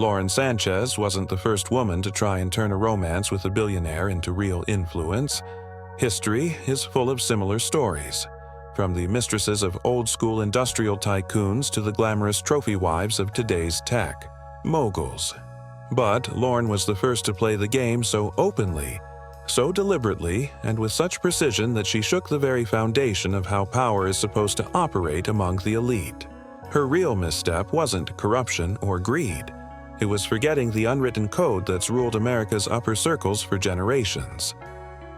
Lauren Sanchez wasn't the first woman to try and turn a romance with a billionaire into real influence. History is full of similar stories, from the mistresses of old-school industrial tycoons to the glamorous trophy wives of today's tech moguls. But Lauren was the first to play the game so openly, so deliberately, and with such precision that she shook the very foundation of how power is supposed to operate among the elite. Her real misstep wasn't corruption or greed. It was forgetting the unwritten code that's ruled America's upper circles for generations.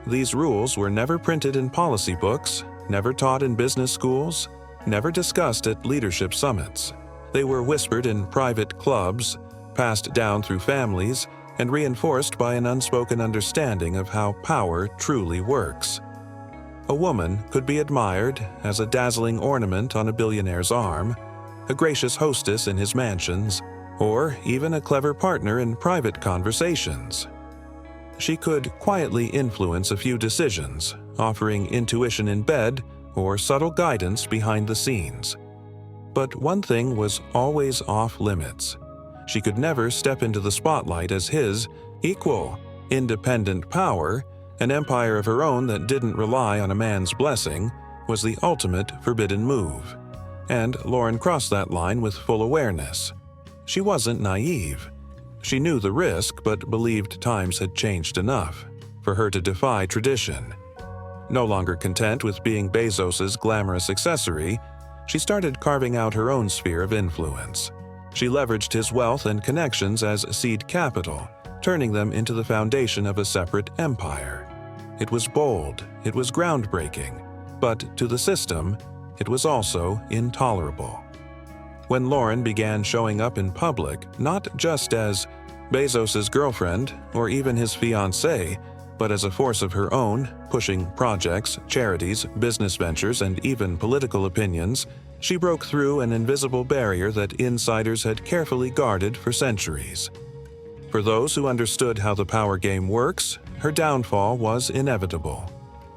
These rules were never printed in policy books, never taught in business schools, never discussed at leadership summits. They were whispered in private clubs, passed down through families, and reinforced by an unspoken understanding of how power truly works. A woman could be admired as a dazzling ornament on a billionaire's arm, a gracious hostess in his mansions, or even a clever partner in private conversations. She could quietly influence a few decisions, offering intuition in bed or subtle guidance behind the scenes. But one thing was always off limits. She could never step into the spotlight as his equal. Independent power, an empire of her own that didn't rely on a man's blessing, was the ultimate forbidden move. And Lauren crossed that line with full awareness. She wasn't naive. She knew the risk, but believed times had changed enough for her to defy tradition. No longer content with being Bezos's glamorous accessory, she started carving out her own sphere of influence. She leveraged his wealth and connections as seed capital, turning them into the foundation of a separate empire. It was bold, it was groundbreaking, but to the system, it was also intolerable. When Lauren began showing up in public, not just as Bezos's girlfriend or even his fiancée, but as a force of her own, pushing projects, charities, business ventures, and even political opinions, she broke through an invisible barrier that insiders had carefully guarded for centuries. For those who understood how the power game works, her downfall was inevitable.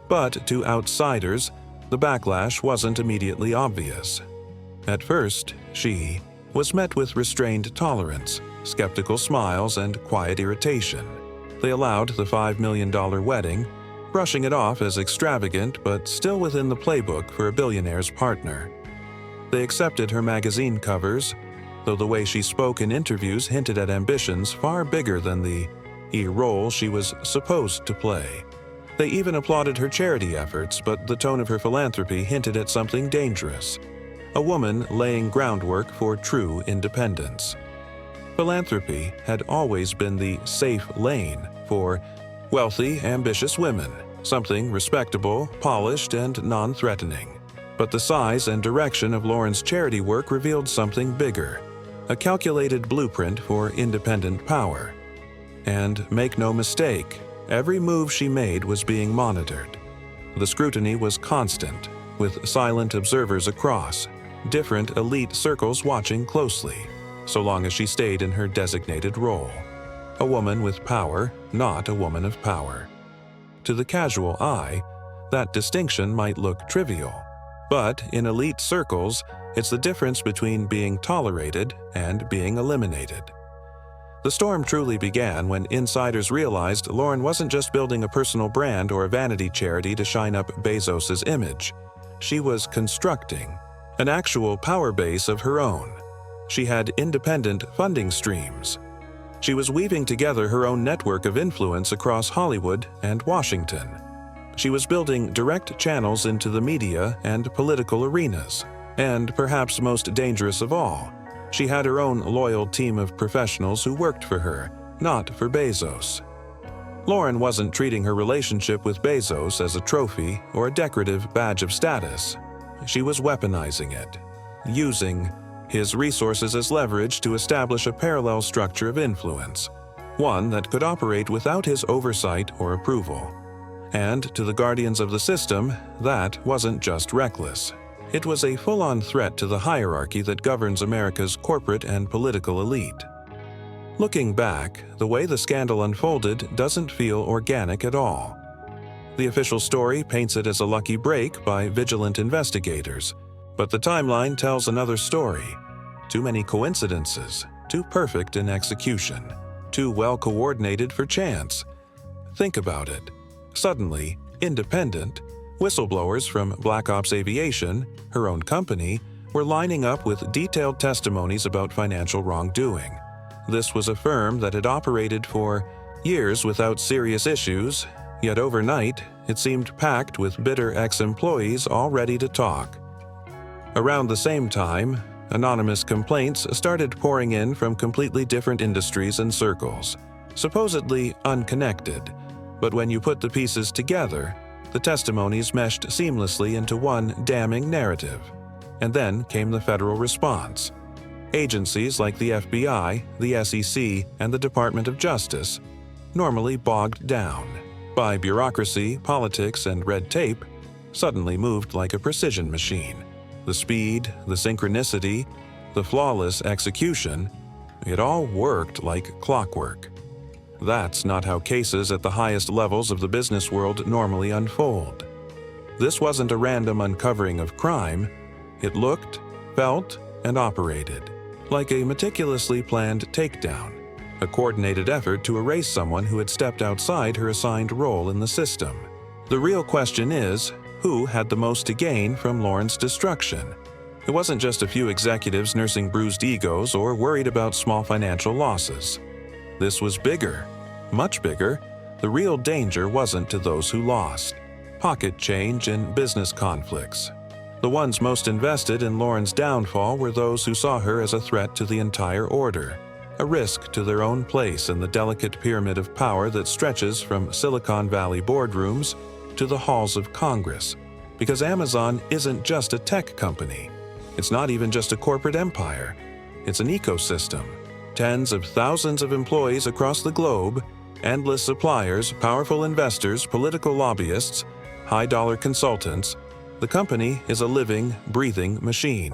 But to outsiders, the backlash wasn't immediately obvious. At first, she was met with restrained tolerance, skeptical smiles, and quiet irritation. They allowed the $5 million wedding, brushing it off as extravagant but still within the playbook for a billionaire's partner. They accepted her magazine covers, though the way she spoke in interviews hinted at ambitions far bigger than the role she was supposed to play. They even applauded her charity efforts, but the tone of her philanthropy hinted at something dangerous. A woman laying groundwork for true independence. Philanthropy had always been the safe lane for wealthy, ambitious women, something respectable, polished, and non-threatening. But the size and direction of Lauren's charity work revealed something bigger, a calculated blueprint for independent power. And make no mistake, every move she made was being monitored. The scrutiny was constant, with silent observers across, different elite circles watching closely, so long as she stayed in her designated role. A woman with power, not a woman of power. To the casual eye, that distinction might look trivial. But in elite circles, it's the difference between being tolerated and being eliminated. The storm truly began when insiders realized Lauren wasn't just building a personal brand or a vanity charity to shine up Bezos's image. She was constructing an actual power base of her own. She had independent funding streams. She was weaving together her own network of influence across Hollywood and Washington. She was building direct channels into the media and political arenas. And perhaps most dangerous of all, she had her own loyal team of professionals who worked for her, not for Bezos. Lauren wasn't treating her relationship with Bezos as a trophy or a decorative badge of status. She was weaponizing it, using his resources as leverage to establish a parallel structure of influence, one that could operate without his oversight or approval. And to the guardians of the system, that wasn't just reckless. It was a full-on threat to the hierarchy that governs America's corporate and political elite. Looking back, the way the scandal unfolded doesn't feel organic at all. The official story paints it as a lucky break by vigilant investigators, but the timeline tells another story. Too many coincidences, too perfect in execution, too well coordinated for chance. Think about it. Suddenly, independent, whistleblowers from Black Ops Aviation, her own company, were lining up with detailed testimonies about financial wrongdoing. This was a firm that had operated for years without serious issues, yet overnight it seemed packed with bitter ex-employees all ready to talk. Around the same time, anonymous complaints started pouring in from completely different industries and circles, supposedly unconnected, but when you put the pieces together, the testimonies meshed seamlessly into one damning narrative. And then came the federal response. Agencies like the FBI, the SEC, and the Department of Justice, normally bogged down by bureaucracy, politics, and red tape, suddenly moved like a precision machine. The speed, the synchronicity, the flawless execution, it all worked like clockwork. That's not how cases at the highest levels of the business world normally unfold. This wasn't a random uncovering of crime. It looked, felt, and operated like a meticulously planned takedown, a coordinated effort to erase someone who had stepped outside her assigned role in the system. The real question is, who had the most to gain from Lauren's destruction? It wasn't just a few executives nursing bruised egos or worried about small financial losses. This was bigger, much bigger. The real danger wasn't to those who lost. Pocket change and business conflicts. The ones most invested in Lauren's downfall were those who saw her as a threat to the entire order, a risk to their own place in the delicate pyramid of power that stretches from Silicon Valley boardrooms to the halls of Congress. Because Amazon isn't just a tech company. It's not even just a corporate empire. It's an ecosystem. Tens of thousands of employees across the globe, endless suppliers, powerful investors, political lobbyists, high-dollar consultants. The company is a living, breathing machine,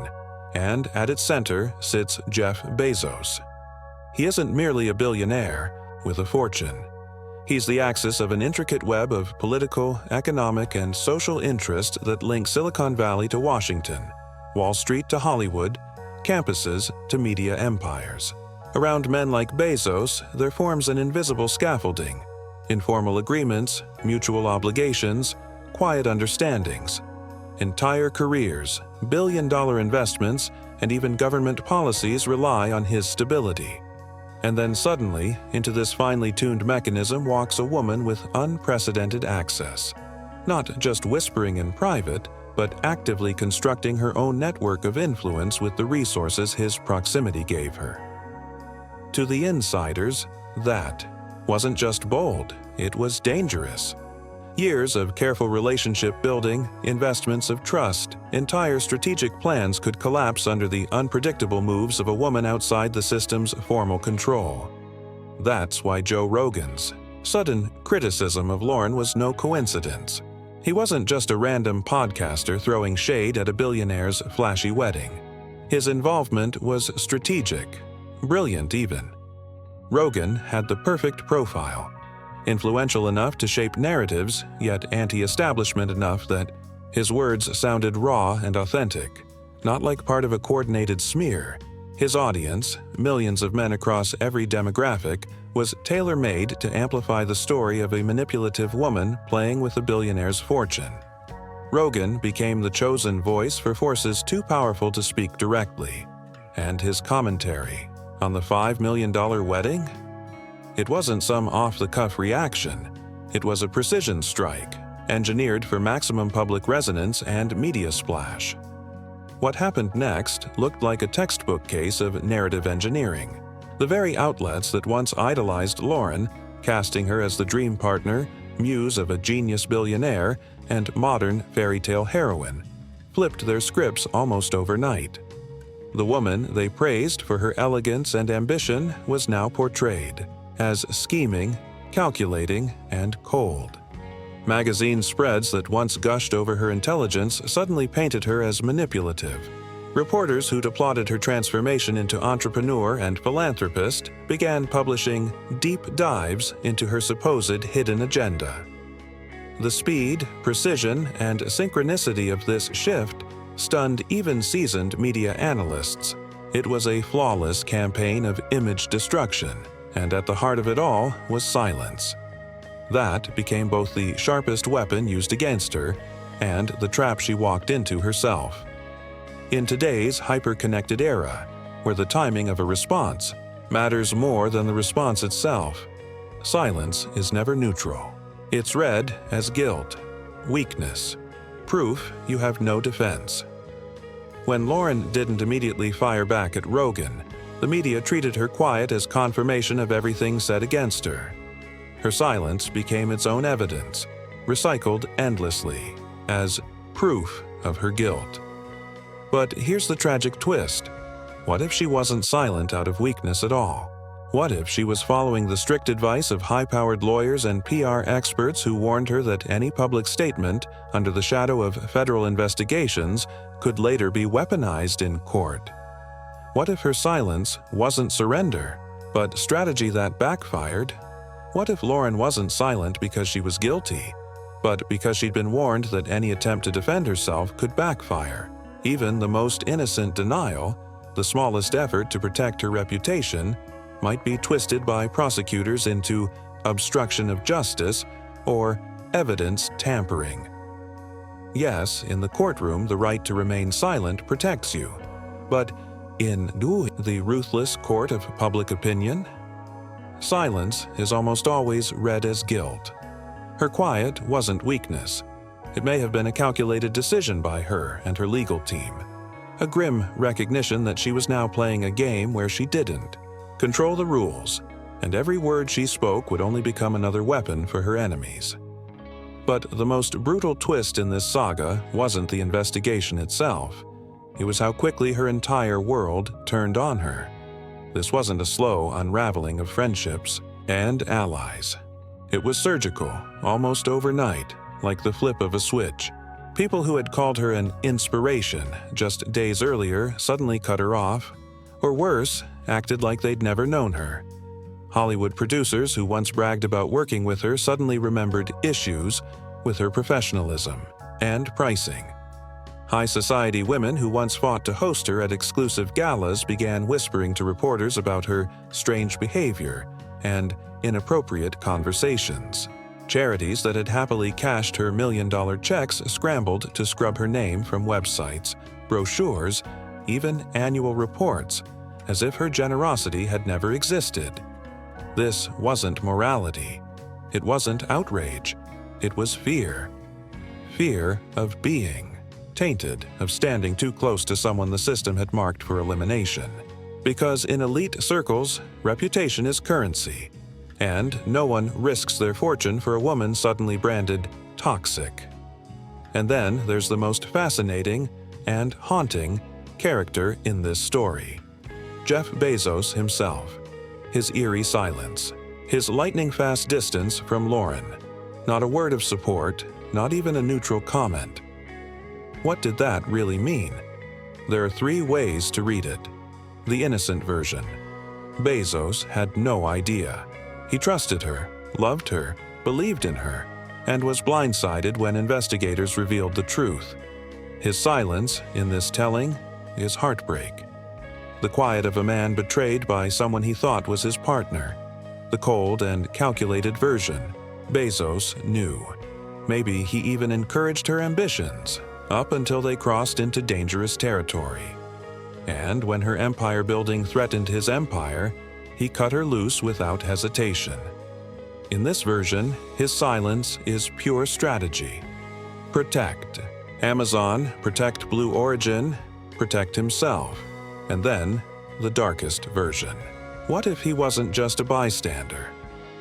and at its center sits Jeff Bezos. He isn't merely a billionaire with a fortune. He's the axis of an intricate web of political, economic, and social interest that links Silicon Valley to Washington, Wall Street to Hollywood, campuses to media empires. Around men like Bezos, there forms an invisible scaffolding, informal agreements, mutual obligations, quiet understandings. Entire careers, billion-dollar investments, and even government policies rely on his stability. And then suddenly, into this finely tuned mechanism walks a woman with unprecedented access. Not just whispering in private, but actively constructing her own network of influence with the resources his proximity gave her. To the insiders, that wasn't just bold, it was dangerous. Years of careful relationship building, investments of trust, entire strategic plans could collapse under the unpredictable moves of a woman outside the system's formal control. That's why Joe Rogan's sudden criticism of Lauren was no coincidence. He wasn't just a random podcaster throwing shade at a billionaire's flashy wedding. His involvement was strategic, brilliant even. Rogan had the perfect profile. Influential enough to shape narratives, yet anti-establishment enough that his words sounded raw and authentic, not like part of a coordinated smear. His audience, millions of men across every demographic, was tailor-made to amplify the story of a manipulative woman playing with a billionaire's fortune. Rogan became the chosen voice for forces too powerful to speak directly, and his commentary on the $5 million wedding? It wasn't some off-the-cuff reaction. It was a precision strike, engineered for maximum public resonance and media splash. What happened next looked like a textbook case of narrative engineering. The very outlets that once idolized Lauren, casting her as the dream partner, muse of a genius billionaire, and modern fairy tale heroine, flipped their scripts almost overnight. The woman they praised for her elegance and ambition was now portrayed as scheming, calculating, and cold. Magazine spreads that once gushed over her intelligence suddenly painted her as manipulative. Reporters who'd applauded her transformation into entrepreneur and philanthropist began publishing deep dives into her supposed hidden agenda. The speed, precision, and synchronicity of this shift stunned even seasoned media analysts. It was a flawless campaign of image destruction, and at the heart of it all was silence. That became both the sharpest weapon used against her and the trap she walked into herself. In today's hyper-connected era, where the timing of a response matters more than the response itself, silence is never neutral. It's read as guilt, weakness, proof you have no defense. When Lauren didn't immediately fire back at Rogan, the media treated her quiet as confirmation of everything said against her. Her silence became its own evidence, recycled endlessly, as proof of her guilt. But here's the tragic twist. What if she wasn't silent out of weakness at all? What if she was following the strict advice of high-powered lawyers and PR experts who warned her that any public statement, under the shadow of federal investigations, could later be weaponized in court? What if her silence wasn't surrender, but strategy that backfired? What if Lauren wasn't silent because she was guilty, but because she'd been warned that any attempt to defend herself could backfire? Even the most innocent denial, the smallest effort to protect her reputation, might be twisted by prosecutors into obstruction of justice or evidence tampering. Yes, in the courtroom, the right to remain silent protects you. But in the ruthless court of public opinion, silence is almost always read as guilt. Her quiet wasn't weakness. It may have been a calculated decision by her and her legal team. A grim recognition that she was now playing a game where she didn't control the rules, and every word she spoke would only become another weapon for her enemies. But the most brutal twist in this saga wasn't the investigation itself. It was how quickly her entire world turned on her. This wasn't a slow unraveling of friendships and allies. It was surgical, almost overnight, like the flip of a switch. People who had called her an inspiration just days earlier suddenly cut her off, or worse, acted like they'd never known her. Hollywood producers who once bragged about working with her suddenly remembered issues with her professionalism and pricing. High society women who once fought to host her at exclusive galas began whispering to reporters about her strange behavior and inappropriate conversations. Charities that had happily cashed her million-dollar checks scrambled to scrub her name from websites, brochures, even annual reports, as if her generosity had never existed. This wasn't morality. It wasn't outrage. It was fear. Fear of being tainted, of standing too close to someone the system had marked for elimination. Because in elite circles, reputation is currency, and no one risks their fortune for a woman suddenly branded toxic. And then there's the most fascinating and haunting character in this story. Jeff Bezos himself. His eerie silence. His lightning-fast distance from Lauren. Not a word of support, not even a neutral comment. What did that really mean? There are 3 ways to read it. The innocent version. Bezos had no idea. He trusted her, loved her, believed in her, and was blindsided when investigators revealed the truth. His silence in this telling is heartbreak. The quiet of a man betrayed by someone he thought was his partner. The cold and calculated version. Bezos knew. Maybe he even encouraged her ambitions, up until they crossed into dangerous territory. And when her empire building threatened his empire, he cut her loose without hesitation. In this version, his silence is pure strategy. Protect. Amazon, protect Blue Origin, protect himself. And then, the darkest version. What if he wasn't just a bystander?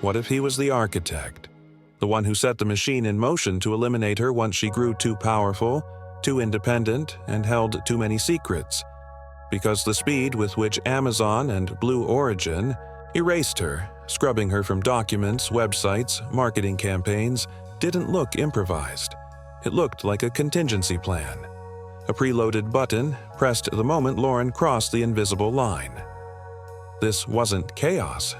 What if he was the architect? The one who set the machine in motion to eliminate her once she grew too powerful, too independent, and held too many secrets. Because the speed with which Amazon and Blue Origin erased her, scrubbing her from documents, websites, marketing campaigns, didn't look improvised. It looked like a contingency plan. A preloaded button pressed the moment Lauren crossed the invisible line. This wasn't chaos.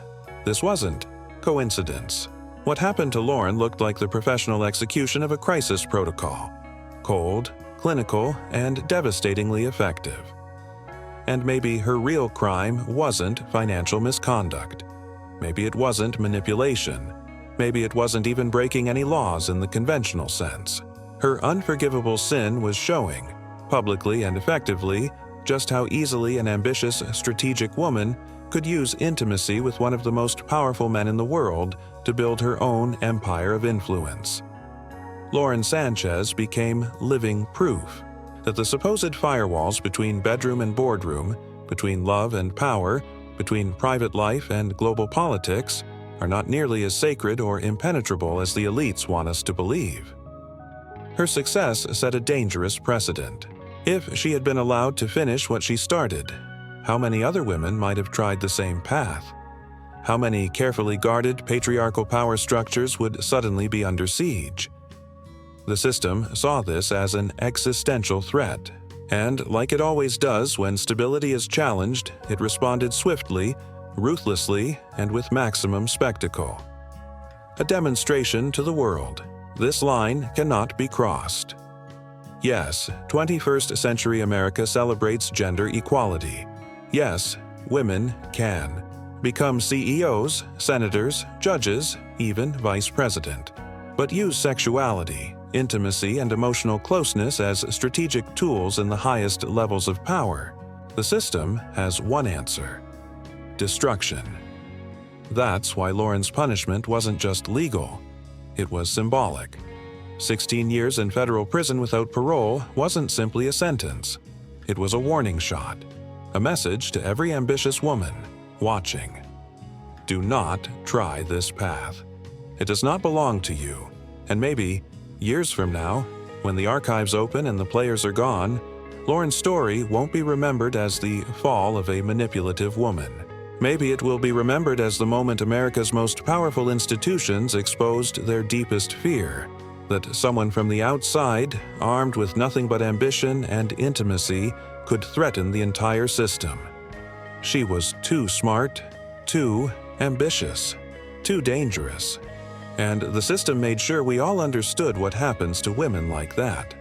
This wasn't coincidence. What happened to Lauren looked like the professional execution of a crisis protocol. Cold, clinical, and devastatingly effective. And maybe her real crime wasn't financial misconduct. Maybe it wasn't manipulation. Maybe it wasn't even breaking any laws in the conventional sense. Her unforgivable sin was showing, publicly and effectively, just how easily an ambitious, strategic woman could use intimacy with one of the most powerful men in the world to build her own empire of influence. Lauren Sanchez became living proof that the supposed firewalls between bedroom and boardroom, between love and power, between private life and global politics, are not nearly as sacred or impenetrable as the elites want us to believe. Her success set a dangerous precedent. If she had been allowed to finish what she started, how many other women might have tried the same path? How many carefully guarded patriarchal power structures would suddenly be under siege? The system saw this as an existential threat, and like it always does when stability is challenged, it responded swiftly, ruthlessly, and with maximum spectacle. A demonstration to the world: this line cannot be crossed. Yes, 21st century America celebrates gender equality. Yes, women can become CEOs, senators, judges, even vice president. But use sexuality, intimacy, and emotional closeness as strategic tools in the highest levels of power. The system has one answer: destruction. That's why Lauren's punishment wasn't just legal, it was symbolic. 16 years in federal prison without parole wasn't simply a sentence. It was a warning shot, a message to every ambitious woman watching. Do not try this path. It does not belong to you, and maybe, years from now, when the archives open and the players are gone, Lauren's story won't be remembered as the fall of a manipulative woman. Maybe it will be remembered as the moment America's most powerful institutions exposed their deepest fear: that someone from the outside, armed with nothing but ambition and intimacy, could threaten the entire system. She was too smart, too ambitious, too dangerous. And the system made sure we all understood what happens to women like that.